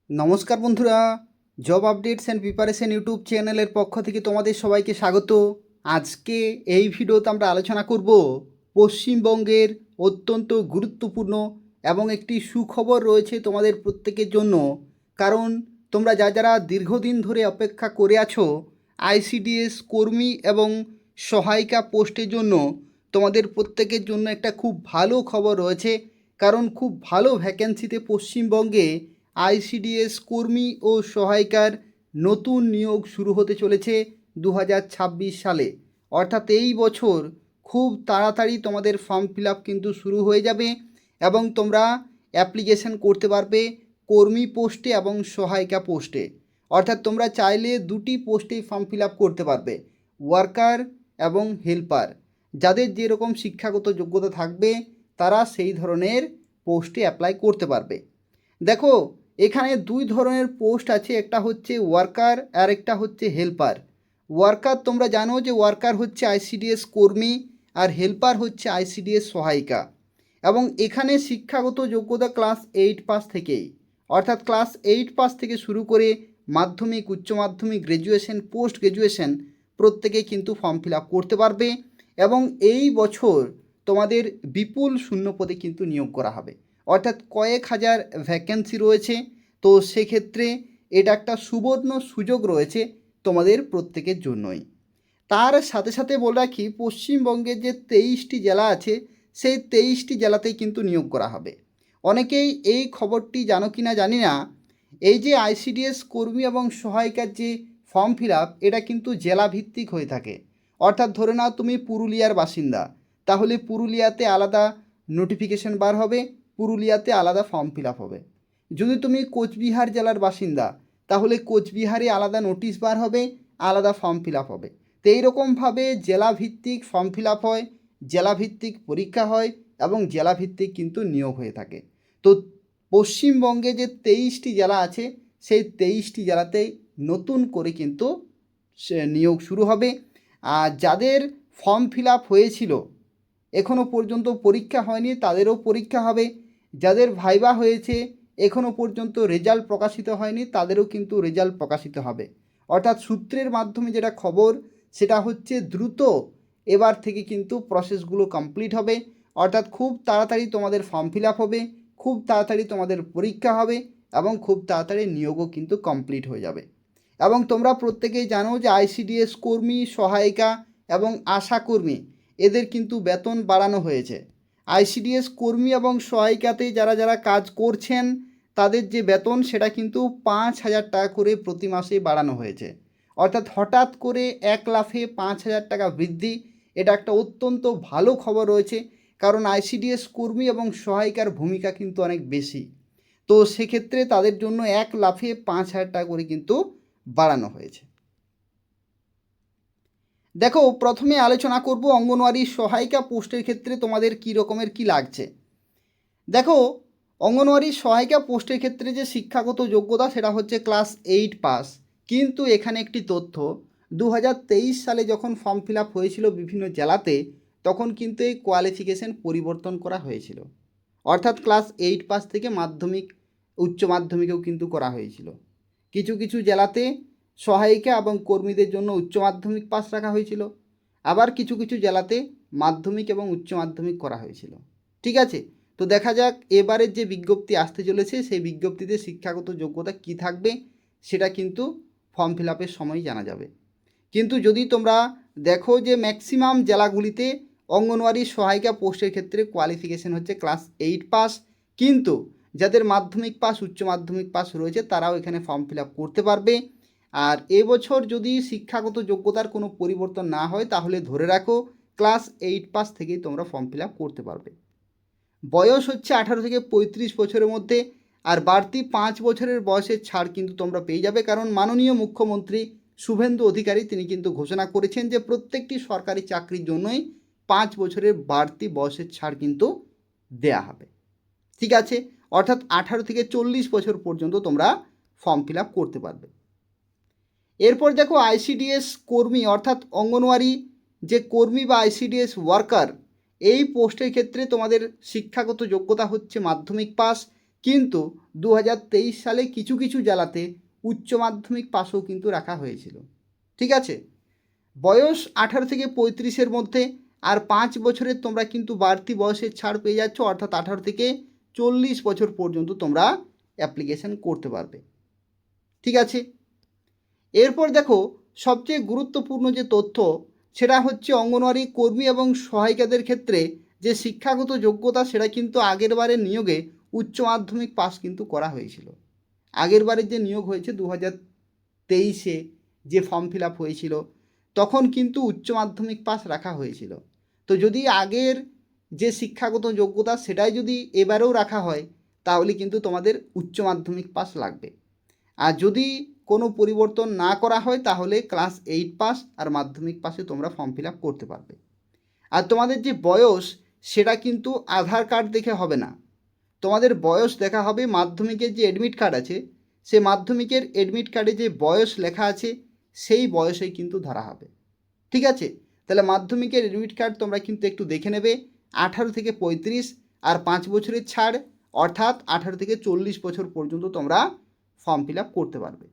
নমস্কার বন্ধুরা, job updates and preparation YouTube চ্যানেলের পক্ষ থেকে তোমাদের সবাইকে স্বাগত। আজকে এই ভিডিওতে আমরা আলোচনা করব পশ্চিমবঙ্গের অত্যন্ত গুরুত্বপূর্ণ এবং একটি সুখবর রয়েছে তোমাদের প্রত্যেকের জন্য। কারণ তোমরা যারা দীর্ঘদিন ধরে অপেক্ষা করে আছো আইসিডিএস কর্মী এবং সহায়িকা পোস্টের জন্য, তোমাদের প্রত্যেকের জন্য একটা খুব ভালো খবর রয়েছে। কারণ খুব ভালো ভ্যাকেন্সিতে পশ্চিমবঙ্গে আইসিডিএস কর্মী ও সহায়িকার নতুন নিয়োগ শুরু হতে চলেছে 2026 সালে। অর্থাৎ এই বছর খুব তাড়াতাড়ি তোমাদের ফর্ম ফিল আপ কিন্তু শুরু হয়ে যাবে এবং তোমরা অ্যাপ্লিকেশন করতে পারবে কর্মী পোস্টে এবং সহায়িকা পোস্টে। অর্থাৎ তোমরা চাইলে দুটি পোস্টেই ফর্ম ফিল আপ করতে পারবে, ওয়ার্কার এবং হেল্পার। যাদের যেরকম শিক্ষাগত যোগ্যতা থাকবে তারা সেই ধরনের পোস্টে অ্যাপ্লাই করতে পারবে। দেখো, এখানে দুই ধরনের পোস্ট আছে, একটা হচ্ছে ওয়ার্কার আর একটা হচ্ছে হেল্পার। ওয়ার্কার তোমরা জানো যে ওয়ার্কার হচ্ছে আইসিডিএস কর্মী আর হেল্পার হচ্ছে আইসিডিএস সহায়িকা। এবং এখানে শিক্ষাগত যোগ্যতা ক্লাস 8 পাস থেকেই, অর্থাৎ ক্লাস 8 পাস থেকে শুরু করে মাধ্যমিক, উচ্চ মাধ্যমিক, গ্র্যাজুয়েশন, পোস্ট গ্র্যাজুয়েশন প্রত্যেকে কিন্তু ফর্ম ফিল আপ করতে পারবে। এবং এই বছর তোমাদের বিপুল শূন্যপদে কিন্তু নিয়োগ করা হবে, অর্থাৎ কয়েক হাজার ভ্যাকেন্সি রয়েছে। তো সেক্ষেত্রে এটা একটা সুবর্ণ সুযোগ রয়েছে তোমাদের প্রত্যেকের জন্যই। তার সাথে সাথে বলে রাখি, পশ্চিমবঙ্গের যে 23টি জেলা আছে সেই 23টি জেলাতেই কিন্তু নিয়োগ করা হবে। অনেকেই এই খবরটি জানো কি না জানি না, এই যে আইসিডিএস কর্মী এবং সহায়িকার যে ফর্ম ফিল আপ, এটা কিন্তু জেলা ভিত্তিক হয়ে থাকে। অর্থাৎ ধরে নাও তুমি পুরুলিয়ার বাসিন্দা, তাহলে পুরুলিয়াতে আলাদা নোটিফিকেশন বার হবে, পুরুলিয়াতে আলাদা ফর্ম ফিল আপ হবে। যদি তুমি কোচবিহার জেলার বাসিন্দা, তাহলে কোচবিহারে আলাদা নোটিশ বার হবে, আলাদা ফর্ম ফিল আপ হবে। তো এইরকমভাবে জেলাভিত্তিক ফর্ম ফিল আপ হয়, জেলাভিত্তিক পরীক্ষা হয় এবং জেলাভিত্তিক কিন্তু নিয়োগ হয়ে থাকে। তো পশ্চিমবঙ্গে যে 23টি জেলা আছে সেই 23টি জেলাতেই নতুন করে কিন্তু সে নিয়োগ শুরু হবে। আর যাদের ফর্ম ফিল আপ হয়েছিল এখনও পর্যন্ত পরীক্ষা হয়নি তাদেরও পরীক্ষা হবে, যাদের ভাইবা হয়েছে এখনও পর্যন্ত রেজাল্ট প্রকাশিত হয়নি তাদেরও কিন্তু রেজাল্ট প্রকাশিত হবে। অর্থাৎ সূত্রের মাধ্যমে যেটা খবর সেটা হচ্ছে দ্রুত এবার থেকে কিন্তু প্রসেসগুলো কমপ্লিট হবে। অর্থাৎ খুব তাড়াতাড়ি তোমাদের ফর্ম ফিল আপ হবে, খুব তাড়াতাড়ি তোমাদের পরীক্ষা হবে এবং খুব তাড়াতাড়ি নিয়োগও কিন্তু কমপ্লিট হয়ে যাবে। এবং তোমরা প্রত্যেকেই জানো যে আইসিডিএস কর্মী, সহায়িকা এবং আশাকর্মী এদের কিন্তু বেতন বাড়ানো হয়েছে। আইসিডিএস কর্মী এবং সহায়িকাতে যারা কাজ করছেন তাদের যে বেতন সেটা কিন্তু 5,000 টাকা করে প্রতি মাসে বাড়ানো হয়েছে। অর্থাৎ হঠাৎ করে এক লাফে 5,000 টাকা বৃদ্ধি, এটা একটা অত্যন্ত ভালো খবর রয়েছে। কারণ আইসিডিএস কর্মী এবং সহায়িকার ভূমিকা কিন্তু অনেক বেশি। তো সেক্ষেত্রে তাদের জন্য এক লাফে 5,000 টাকা করে কিন্তু বাড়ানো হয়েছে। দেখো, প্রথমে আলোচনা করব অঙ্গনওয়াড়ি সহায়িকা পোস্টের ক্ষেত্রে তোমাদের কী রকমের কী লাগছে। দেখো, অঙ্গনওয়াড়ি সহায়িকা পোস্টের ক্ষেত্রে যে শিক্ষাগত যোগ্যতা সেটা হচ্ছে ক্লাস 8 পাস। কিন্তু এখানে একটি তথ্য, 2023 সালে যখন ফর্ম ফিল আপ হয়েছিল বিভিন্ন জেলাতে তখন কিন্তু এই কোয়ালিফিকেশন পরিবর্তন করা হয়েছিল। অর্থাৎ ক্লাস 8 পাস থেকে মাধ্যমিক, উচ্চ মাধ্যমিকেও কিন্তু করা হয়েছিল। কিছু কিছু জেলাতে সহায়িকা এবং কর্মীদের জন্য উচ্চ মাধ্যমিক পাস রাখা হয়েছিল, আবার কিছু কিছু জেলাতে মাধ্যমিক এবং উচ্চ মাধ্যমিক করা হয়েছিল। ঠিক আছে, তো দেখা যাক এবারের যে বিজ্ঞপ্তি আসতে চলেছে সেই বিজ্ঞপ্তিতে শিক্ষাগত যোগ্যতা কী থাকবে সেটা কিন্তু ফর্ম ফিল আপের সময় জানা যাবে। কিন্তু যদি তোমরা দেখো যে ম্যাক্সিমাম জেলাগুলিতে অঙ্গনওয়াড়ি সহায়িকা পোস্টের ক্ষেত্রে কোয়ালিফিকেশন হচ্ছে ক্লাস 8 পাস। কিন্তু যাদের মাধ্যমিক পাস, উচ্চ মাধ্যমিক পাস রয়েছে তারাও এখানে ফর্ম ফিল আপ করতে পারবে। আর এবছর যদি শিক্ষাগত যোগ্যতার কোনো পরিবর্তন না হয় তাহলে ধরে রাখো ক্লাস 8 পাস থেকেই তোমরা ফর্ম ফিল আপ করতে পারবে। বয়স হচ্ছে 18 থেকে 35 বছরের মধ্যে, আর বাড়তি 5 বছরের বয়সের ছাড় কিন্তু তোমরা পেয়ে যাবে। কারণ মাননীয় মুখ্যমন্ত্রী শুভেন্দু অধিকারী তিনি কিন্তু ঘোষণা করেছেন যে প্রত্যেকটি সরকারি চাকরির জন্যই 5 বছরের বাড়তি বয়সের ছাড় কিন্তু দেয়া হবে। ঠিক আছে, অর্থাৎ 18 থেকে 40 বছর পর্যন্ত তোমরা ফর্ম ফিল আপ করতে পারবে। এরপর দেখো, আইসিডিএস কর্মী অর্থাৎ অঙ্গনওয়াড়ি যে কর্মী বা আইসিডিএস ওয়ার্কার, এই পোস্টের ক্ষেত্রে তোমাদের শিক্ষাগত যোগ্যতা হচ্ছে মাধ্যমিক পাস। কিন্তু 2023 সালে কিছু কিছু জেলাতে উচ্চ মাধ্যমিক পাসও কিন্তু রাখা হয়েছিল। ঠিক আছে, বয়স 18 থেকে 35-এর মধ্যে, আর 5 বছরের তোমরা কিন্তু বাড়তি বয়সের ছাড় পেয়ে যাচ্ছ, অর্থাৎ 18 থেকে 40 বছর পর্যন্ত তোমরা অ্যাপ্লিকেশন করতে পারবে। ঠিক আছে, এরপর দেখো সবচেয়ে গুরুত্বপূর্ণ যে তথ্য সেটা হচ্ছে অঙ্গনওয়াড়ি কর্মী এবং সহায়িকাদের ক্ষেত্রে যে শিক্ষাগত যোগ্যতা সেটা কিন্তু আগের বারের নিয়োগে উচ্চ মাধ্যমিক পাস কিন্তু করা হয়েছিল। আগের বারের যে নিয়োগ হয়েছে 2023-এ যে ফর্ম ফিল আপ হয়েছিল তখন কিন্তু উচ্চ মাধ্যমিক পাস রাখা হয়েছিল। তো যদি আগের যে শিক্ষাগত যোগ্যতা সেটাই যদি এবারেও রাখা হয় তাহলে কিন্তু তোমাদের উচ্চ মাধ্যমিক পাস লাগবে। আর যদি কোনো পরিবর্তন না করা হয় তাহলে ক্লাস 8 পাস আর মাধ্যমিক পাসে তোমরা ফর্ম ফিল আপ করতে পারবে। আর তোমাদের যে বয়স সেটা কিন্তু আধার কার্ড দেখে হবে না, তোমাদের বয়স দেখা হবে মাধ্যমিকের যে অ্যাডমিট কার্ড আছে সে মাধ্যমিকের অ্যাডমিট কার্ডে যে বয়স লেখা আছে সেই বয়সেই কিন্তু ধরা হবে। ঠিক আছে, তাহলে মাধ্যমিকের অ্যাডমিট কার্ড তোমরা কিন্তু একটু দেখে নেবে। 18 থেকে 35 আর 5 বছরের ছাড়, অর্থাৎ 18 থেকে 40 বছর পর্যন্ত তোমরা ফর্ম ফিল আপ করতে পারবে।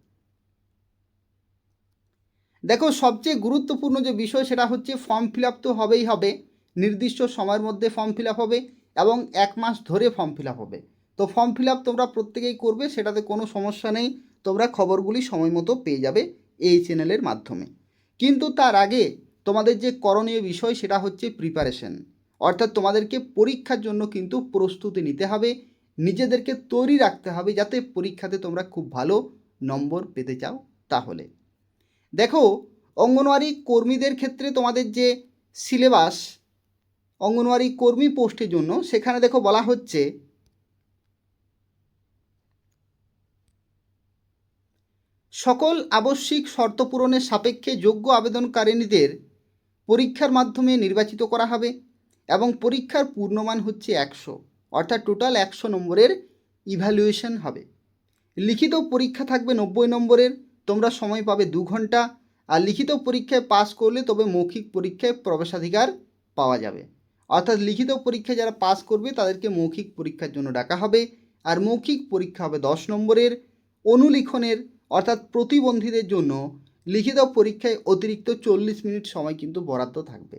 দেখো সবচেয়ে গুরুত্বপূর্ণ যে বিষয় সেটা হচ্ছে ফর্ম ফিল আপ তো হবেই হবে, নির্দিষ্ট সময়ের মধ্যে ফর্ম ফিল আপ হবে এবং 1 মাস ধরে ফর্ম ফিল আপ হবে। তো ফর্ম ফিল আপ তোমরা প্রত্যেকেই করবে, সেটাতে কোনো সমস্যা নেই, তোমরা খবরগুলি সময় মতো পেয়ে যাবে এই চ্যানেলের মাধ্যমে। কিন্তু তার আগে তোমাদের যে করণীয় বিষয় সেটা হচ্ছে প্রিপারেশন, অর্থাৎ তোমাদেরকে পরীক্ষার জন্য কিন্তু প্রস্তুতি নিতে হবে, নিজেদেরকে তৈরি রাখতে হবে যাতে পরীক্ষাতে তোমরা খুব ভালো নম্বর পেতে চাও। তাহলে দেখো অঙ্গনওয়াড়ি কর্মীদের ক্ষেত্রে তোমাদের যে সিলেবাস অঙ্গনওয়াড়ি কর্মী পোস্টের জন্য সেখানে দেখো বলা হচ্ছে সকল আবশ্যিক শর্ত পূরণের সাপেক্ষে যোগ্য আবেদনকারিণীদের পরীক্ষার মাধ্যমে নির্বাচিত করা হবে এবং পরীক্ষার পূর্ণমান হচ্ছে 100, অর্থাৎ টোটাল 100 নম্বরের ইভ্যালুয়েশন হবে। লিখিত পরীক্ষা থাকবে 90 নম্বরের, তোমরা সময় পাবে 2 ঘন্টা, আর লিখিত পরীক্ষায় পাস করলে তবে মৌখিক পরীক্ষায় প্রবেশাধিকার পাওয়া যাবে। অর্থাৎ লিখিত পরীক্ষায় যারা পাস করবে তাদেরকে মৌখিক পরীক্ষার জন্য ডাকা হবে, আর মৌখিক পরীক্ষা হবে 10 নম্বরের। অনুলিখনের অর্থাৎ প্রতিবন্ধীদের জন্য লিখিত পরীক্ষায় অতিরিক্ত 40 মিনিট সময় কিন্তু বরাদ্দ থাকবে,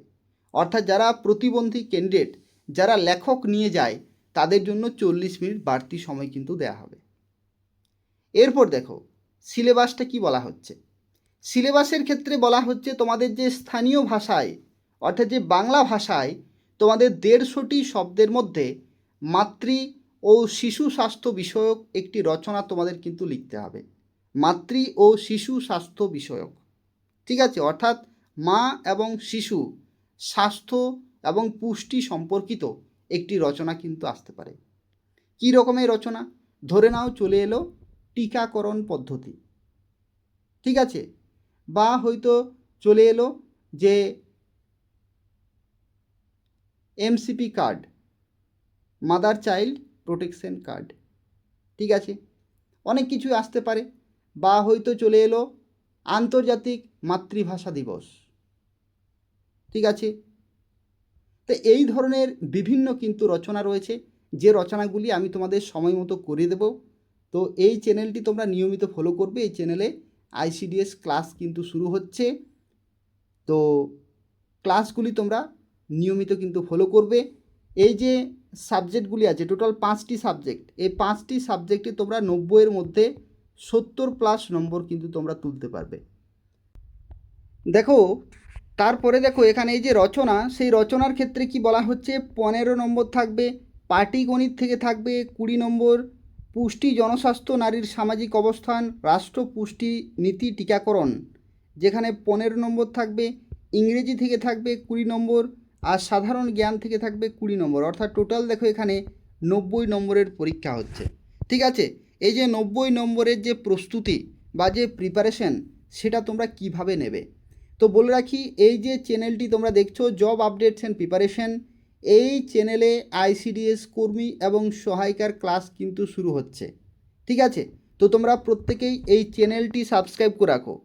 অর্থাৎ যারা প্রতিবন্ধী ক্যান্ডিডেট যারা লেখক নিয়ে যায় তাদের জন্য 40 মিনিট বাড়তি সময় কিন্তু দেওয়া হবে। এরপর দেখো সিলেবাসটা কি বলা হচ্ছে। সিলেবাসের ক্ষেত্রে বলা হচ্ছে তোমাদের যে স্থানীয় ভাষায় অর্থাৎ যে বাংলা ভাষায় তোমাদের 150টি শব্দের মধ্যে মাতৃ ও শিশু স্বাস্থ্য বিষয়ক একটি রচনা তোমাদের কিন্তু লিখতে হবে। মাতৃ ও শিশু স্বাস্থ্য বিষয়ক, ঠিক আছে, অর্থাৎ মা এবং শিশু স্বাস্থ্য এবং পুষ্টি সম্পর্কিত একটি রচনা কিন্তু আসতে পারে। কী রকমের রচনা? ধরে নাও চলে এলো টিকাকরণ পদ্ধতি, ঠিক আছে, বা হয়তো চলে এলো যে MCP card, mother child protection card, ঠিক আছে, অনেক কিছু আসতে পারে। বা হয়তো চলে এলো আন্তর্জাতিক মাতৃভাষা দিবস, ঠিক আছে। তো এই ধরনের বিভিন্ন কিন্তু রচনা রয়েছে, যে রচনাগুলি আমি তোমাদের সময় মতো করে দেব। তো এই চ্যানেলটি তোমরা নিয়মিত ফলো করবে, এই চ্যানেলে আইসিডিএস ক্লাস কিন্তু শুরু হচ্ছে, তো ক্লাসগুলি তোমরা নিয়মিত কিন্তু ফলো করবে। এই যে সাবজেক্টগুলি আছে টোটাল 5টি সাবজেক্ট, এই 5টি সাবজেক্টে তোমরা 90-এর মধ্যে 70+ নম্বর কিন্তু তোমরা তুলতে পারবে। দেখো তারপরে দেখো এখানে এই যে রচনা, সেই রচনার ক্ষেত্রে কি বলা হচ্ছে, 15 নম্বর থাকবে পাটিগণিত থেকে, থাকবে 20 নম্বর পুষ্টি জনস্বাস্থ্য নারীর সামাজিক অবস্থান রাষ্ট্র পুষ্টি নীতি টিকাকরণ, যেখানে 15 নম্বর থাকবে। ইংরেজি থেকে থাকবে 20 নম্বর, আর সাধারণ জ্ঞান থেকে থাকবে 20 নম্বর, অর্থাৎ টোটাল দেখো এখানে 90 নম্বরের পরীক্ষা হচ্ছে। ঠিক আছে, এই যে 90 নম্বরের যে প্রস্তুতি বা যে প্রিপারেশন সেটা তোমরা কিভাবে নেবে। তো বলে রাখি, এই যে চ্যানেলটি তোমরা দেখছো জব আপডেটস অ্যান্ড প্রিপারেশন, এই চ্যানেলে আইসিডিএস কর্মী এবং সহায়িকার ক্লাস কিন্তু শুরু হচ্ছে। ঠিক আছে, তো তোমরা প্রত্যেকেই এই চ্যানেলটি সাবস্ক্রাইব করে রাখো।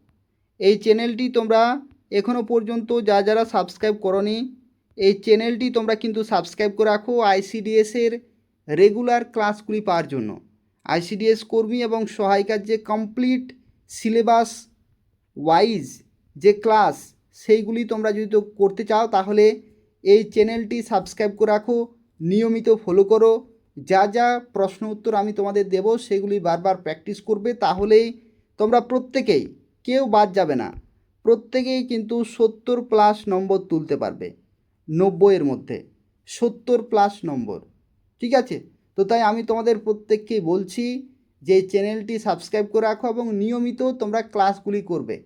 এই চ্যানেলটি তোমরা এখনও পর্যন্ত যারা সাবস্ক্রাইব করোনি, এই চ্যানেলটি তোমরা কিন্তু সাবস্ক্রাইব করে রাখো আইসিডিএসের রেগুলার ক্লাসগুলি পাওয়ার জন্য। আইসিডিএস কর্মী এবং সহায়িকার যে কমপ্লিট সিলেবাস ওয়াইজ যে ক্লাস সেইগুলি তোমরা যদি তো করতে চাও তাহলে এই চ্যানেলটি সাবস্ক্রাইব করে রাখো, নিয়মিত ফলো করো। যা যা প্রশ্ন উত্তর আমি তোমাদের দেব সেগুলি বারবার প্র্যাকটিস করবে, তাহলেই তোমরা প্রত্যেকেই, কেউ বাদ যাবে না, প্রত্যেকেই কিন্তু 70+ নম্বর তুলতে পারবে। 90-এর মধ্যে 70+ নম্বর, ঠিক আছে? তো তাই আমি তোমাদের প্রত্যেককেই বলছি যে চ্যানেলটি সাবস্ক্রাইব করে রাখো এবং নিয়মিত তোমরা ক্লাসগুলি করবে।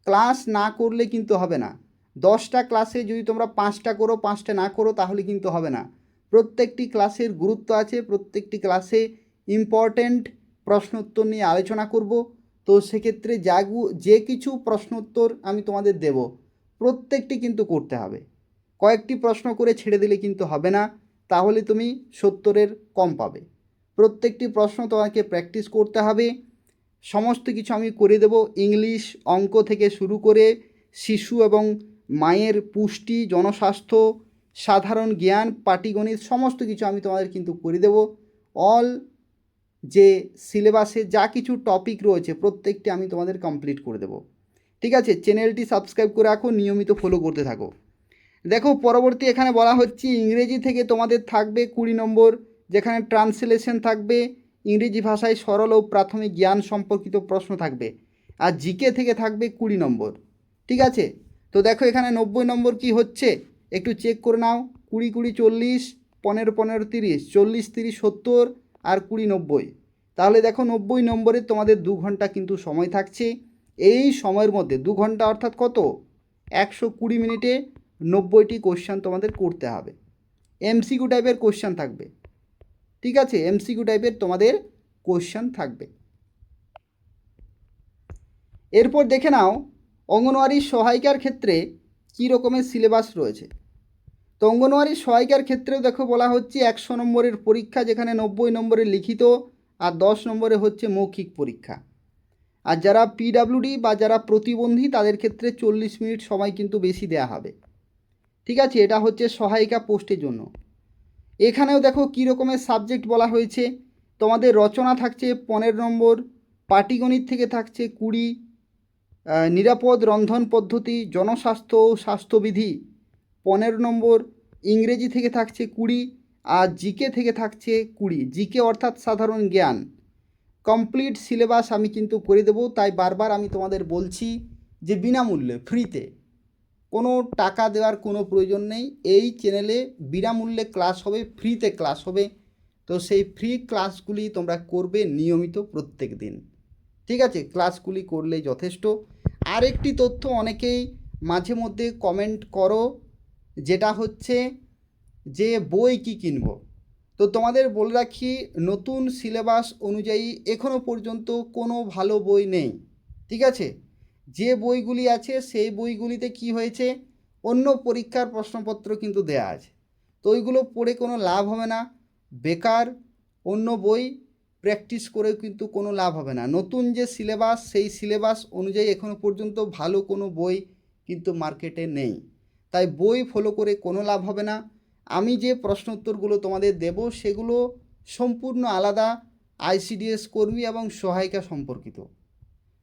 ক্লাস না করলে কিন্তু হবে না। 10টা ক্লাসে যদি তোমরা 5টা করো, 5টা না করো, তাহলে কিন্তু হবে না। প্রত্যেকটি ক্লাসের গুরুত্ব আছে, প্রত্যেকটি ক্লাসে ইম্পর্ট্যান্ট প্রশ্ন উত্তর নিয়ে আলোচনা করব। তো সেক্ষেত্রে যে কিছু প্রশ্ন উত্তর আমি তোমাদের দেব প্রত্যেকটি কিন্তু করতে হবে। কয়েকটি প্রশ্ন করে ছেড়ে দিলে কিন্তু হবে না, তাহলে তুমি 70-এর কম পাবে। প্রত্যেকটি প্রশ্ন তোমাকে প্র্যাকটিস করতে হবে। সমস্ত কিছু আমি করে দেব, ইংলিশ, অঙ্ক থেকে শুরু করে শিশু এবং মায়ের পুষ্টি, জনস্বাস্থ্য, সাধারণ জ্ঞান, পাটিগণিত, সমস্ত কিছু আমি তোমাদের কিন্তু করে দেব। অল যে সিলেবাসে যা কিছু টপিক রয়েছে প্রত্যেকটি আমি তোমাদের কমপ্লিট করে দেব, ঠিক আছে? চ্যানেলটি সাবস্ক্রাইব করে রাখো, নিয়মিত ফলো করতে থাকো। দেখো পরবর্তী এখানে বলা হচ্ছে ইংরেজি থেকে তোমাদের থাকবে 20 নম্বর, যেখানে ট্রান্সলেশন থাকবে, ইংরেজি ভাষায় সরল ও প্রাথমিক জ্ঞান সম্পর্কিত প্রশ্ন থাকবে, আর জিকে থেকে থাকবে 20 নম্বর, ঠিক আছে? তো দেখো এখানে 90 নম্বর কি হচ্ছে একটু চেক করে নাও। 20 20 40, 15 15 30, 40 30 70, আর 20 90। তাহলে দেখো 90 নম্বরে তোমাদের 2 ঘন্টা কিন্তু সময় থাকছে। এই সময়ের মধ্যে 2 ঘন্টা অর্থাৎ কত, 120 মিনিটে 90টি কোশ্চেন তোমাদের করতে হবে। এমসিকিউ টাইপের কোশ্চেন থাকবে, ঠিক আছে? এমসিকিউ টাইপের তোমাদের কোশ্চেন থাকবে। এরপর দেখে নাও অঙ্গনওয়াড়ি সহায়িকার ক্ষেত্রে কী রকমের সিলেবাস রয়েছে। তো অঙ্গনওয়াড়ি সহায়িকার ক্ষেত্রেও দেখো বলা হচ্ছে 100 নম্বরের পরীক্ষা, যেখানে 90 নম্বরের লিখিত আর 10 নম্বরে হচ্ছে মৌখিক পরীক্ষা। আর যারা পিডাব্লিউডি বা যারা প্রতিবন্ধী তাদের ক্ষেত্রে 40 মিনিট সময় কিন্তু বেশি দেয়া হবে, ঠিক আছে? এটা হচ্ছে সহায়িকা পোস্টের জন্য। এখানেও দেখো কী রকমের সাবজেক্ট বলা হয়েছে। তোমাদের রচনা থাকছে 15 নম্বর, পাটিগণিত থেকে থাকছে 20, নিরাপদ রন্ধন পদ্ধতি, জনস্বাস্থ্য ও স্বাস্থ্যবিধি 15 নম্বর, ইংরেজি থেকে থাকছে 20, আর জিকে থেকে থাকছে 20। জিকে অর্থাৎ সাধারণ জ্ঞান। কমপ্লিট সিলেবাস আমি কিন্তু করে দেবো, তাই বারবার আমি তোমাদের বলছি যে বিনামূল্যে, ফ্রিতে, কোনো টাকা দেওয়ার কোনো প্রয়োজন নেই। এই চ্যানেলে বিনামূল্যে ক্লাস হবে, ফ্রিতে ক্লাস হবে। তো সেই ফ্রি ক্লাসগুলি তোমরা করবে নিয়মিত প্রত্যেক দিন, ঠিক আছে? ক্লাসগুলি করলেই যথেষ্ট। আরেকটি তথ্য অনেকেই মাঝে মধ্যে কমেন্ট করো, যেটা হচ্ছে যে বই কি কিনব। তো তোমাদের বলে রাখি, নতুন সিলেবাস অনুযায়ী এখনও পর্যন্ত কোনো ভালো বই নেই, ঠিক আছে? যে বইগুলি আছে সেই বইগুলিতে কি হয়েছে, অন্য পরীক্ষার প্রশ্নপত্র কিন্তু দেয়া আছে। তো ওইগুলো পড়ে কোনো লাভ হবে না, বেকার। অন্য বই প্র্যাকটিস করেও কিন্তু কোনো লাভ হবে না। নতুন যে সিলেবাস সেই সিলেবাস অনুযায়ী এখনও পর্যন্ত ভালো কোনো বই কিন্তু মার্কেটে নেই, তাই বই ফলো করে কোনো লাভ হবে না। আমি যে প্রশ্ন উত্তরগুলো তোমাদের দেব সেগুলো সম্পূর্ণ আলাদা, আইসিডিএস কর্মী এবং সহায়িকা সম্পর্কিত,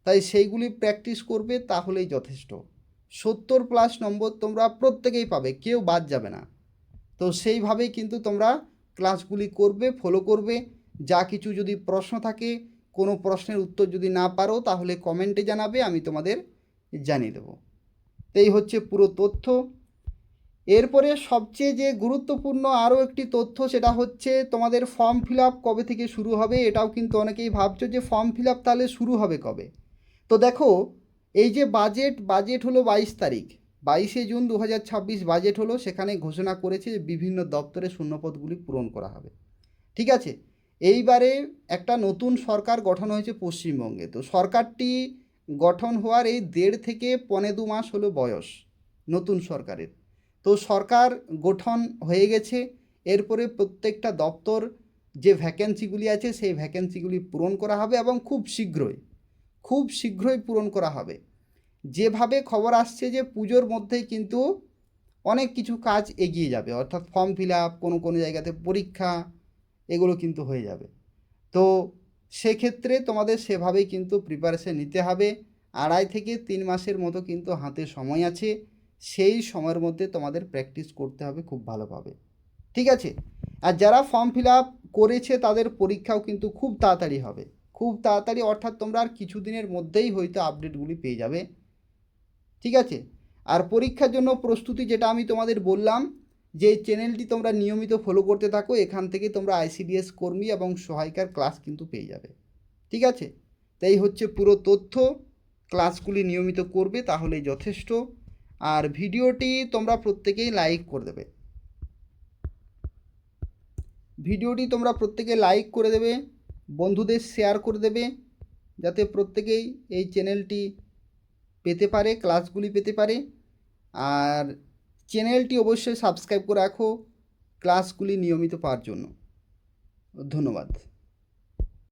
তাই সেইগুলি প্র্যাকটিস করবে তাহলেই যথেষ্ট। 70+ নম্বর তোমরা প্রত্যেকেই পাবে, কেউ বাদ যাবে না। তো সেইভাবেই কিন্তু তোমরা ক্লাসগুলি করবে, ফলো করবে। যা কিছু যদি প্রশ্ন থাকে, কোনো প্রশ্নের উত্তর যদি না পারো তাহলে কমেন্টে জানাবে, আমি তোমাদের জানিয়ে দেবো। এই হচ্ছে পুরো তথ্য। এরপরে সবচেয়ে যে গুরুত্বপূর্ণ আরও একটি তথ্য, সেটা হচ্ছে তোমাদের ফর্ম ফিল আপ কবে থেকে শুরু হবে। এটাও কিন্তু অনেকেই ভাবছো যে ফর্ম ফিল আপ তাহলে শুরু হবে কবে। তো দেখো, এই যে বাজেট হলো 22 তারিখ, 22শে জুন 2026 বাজেট হলো, সেখানে ঘোষণা করেছে যে বিভিন্ন দপ্তরে শূন্যপদগুলি পূরণ করা হবে, ঠিক আছে? এইবারে একটা নতুন সরকার গঠন হয়েছে পশ্চিমবঙ্গে। তো সরকারটি গঠন হওয়ার এই 1.5 থেকে 1.25 মাস হলো বয়স নতুন সরকারের। তো সরকার গঠন হয়ে গেছে, এরপরে প্রত্যেকটা দপ্তর যে ভ্যাকেন্সিগুলি আছে সেই ভ্যাকেন্সিগুলি পূরণ করা হবে এবং খুব শীঘ্রই পূরণ করা হবে। যেভাবে খবর আসছে যে পুজোর মধ্যেই কিন্তু অনেক কিছু কাজ এগিয়ে যাবে, অর্থাৎ ফর্ম ফিল আপ, কোনো জায়গাতে পরীক্ষা, এগুলো কিন্তু হয়ে যাবে। তো সেক্ষেত্রে তোমাদের সেভাবেই কিন্তু প্রিপারেশন নিতে হবে। 2.5 থেকে 3 মাসের মতো কিন্তু হাতে সময় আছে, সেই সময়ের মধ্যে তোমাদের প্র্যাকটিস করতে হবে খুব ভালোভাবে, ঠিক আছে? আর যারা ফর্ম ফিল আপ করেছে তাদের পরীক্ষাও কিন্তু খুব তাড়াতাড়ি হবে, খুব তাড়াতাড়ি, অর্থাৎ তোমরা আর কিছুদিনের মধ্যেই হয়তো আপডেটগুলি পেয়ে যাবে, ঠিক আছে? আর পরীক্ষার জন্য প্রস্তুতি যেটা আমি তোমাদের বললাম, যে চ্যানেলটি তোমরা নিয়মিত ফলো করতে থাকো, এখান থেকে তোমরা আইসিডিএস কর্মী এবং সহায়িকার ক্লাস কিন্তু পেয়ে যাবে, ঠিক আছে? তাই হচ্ছে পুরো তথ্য, ক্লাসগুলি নিয়মিত করবে তাহলেই যথেষ্ট। আর ভিডিওটি তোমরা প্রত্যেকেই লাইক করে দেবে, ভিডিওটি তোমরা প্রত্যেকে লাইক করে দেবে, বন্ধুদের শেয়ার করে দেবে, যাতে প্রত্যেকেই এই চ্যানেলটি পেতে পারে, ক্লাসগুলি পেতে পারে। আর চ্যানেলটি অবশ্যই সাবস্ক্রাইব করে রাখো ক্লাসগুলি নিয়মিত পাওয়ার জন্য। ধন্যবাদ।